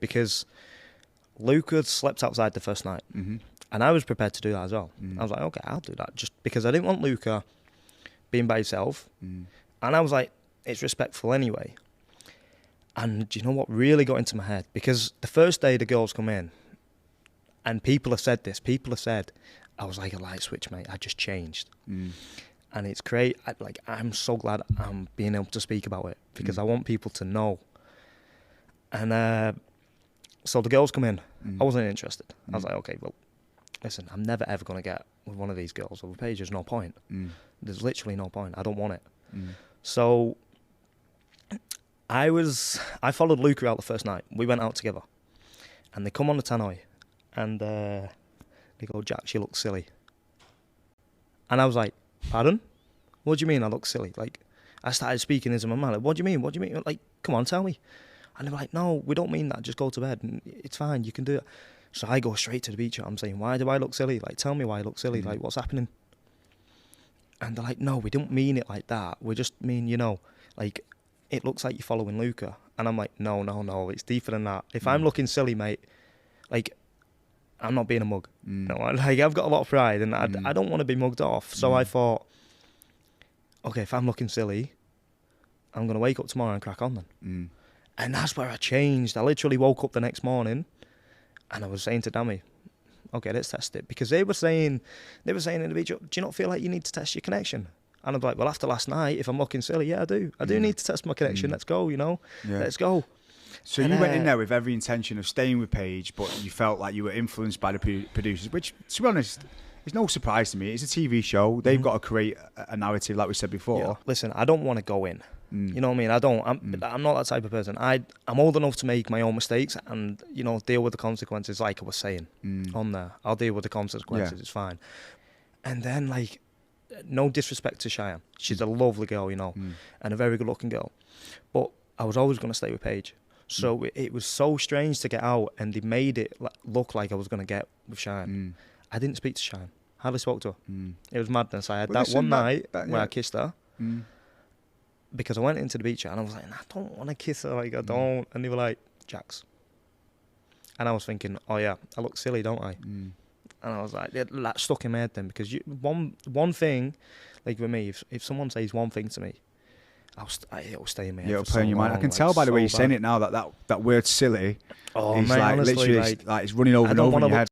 because Luke had slept outside the first night, and I was prepared to do that as well. I was like, okay, I'll do that, just because I didn't want Luca being by himself, and I was like, it's respectful anyway. And do you know what really got into my head? Because the first day the girls come in, and people have said this, I was like a light switch, mate. I just changed. And it's great. I'm so glad I'm being able to speak about it, because I want people to know. And so the girls come in. I wasn't interested. I was like, okay, well, listen, I'm never ever going to get with one of these girls over Paige. There's no point. There's literally no point. I don't want it. So I followed Luca out the first night. We went out together, and they come on the tannoy, and they go, Jaques, you look silly. And I was like, pardon? What do you mean I look silly? Like, I started speaking into my mind. Like, what do you mean? What do you mean? Like, come on, tell me. And they were like, no, we don't mean that. Just go to bed. And it's fine. You can do it. So I go straight to the beach. I'm saying, why do I look silly? Like, tell me why I look silly. Like, what's happening? And they're like, no, we don't mean it like that. We just mean, like, it looks like you're following Luca. And I'm like, no, it's deeper than that. If I'm looking silly, mate, like, I'm not being a mug. Like, I've got a lot of pride, and I don't want to be mugged off. So I thought, okay, if I'm looking silly, I'm going to wake up tomorrow and crack on then. And that's where I changed. I literally woke up the next morning, and I was saying to Dammy, okay, let's test it. Because they were saying in the beach, do you not feel like you need to test your connection? And I'm like, well, after last night, if I'm looking silly, yeah, I do. I do need to test my connection. Let's go, Let's go. So you went in there with every intention of staying with Paige, but you felt like you were influenced by the producers, which, to be honest, is no surprise to me. It's a TV show. They've got to create a narrative, like we said before. Yeah. Listen, I don't want to go in. You know what I mean? I'm not that type of person. I'm old enough to make my own mistakes and, deal with the consequences, like I was saying on there. I'll deal with the consequences. It's fine. And then, like, no disrespect to Cheyenne. She's a lovely girl, and a very good-looking girl. But I was always going to stay with Paige. So it was so strange to get out, and they made it look like I was going to get with Cheyenne. I didn't speak to Cheyenne. Hardly spoke to her. It was madness. I had one night where I kissed her because I went into the beach and I was like, I don't want to kiss her. Like, I don't. And they were like, Jaques. And I was thinking, oh yeah, I look silly, don't I? And I was like, that stuck in my head then, because one thing, like with me, if someone says one thing to me, it'll stay in my head. It'll play in your mind. I can tell by the way you're saying it now that word silly is man, like honestly, literally like it's running over and over in your head.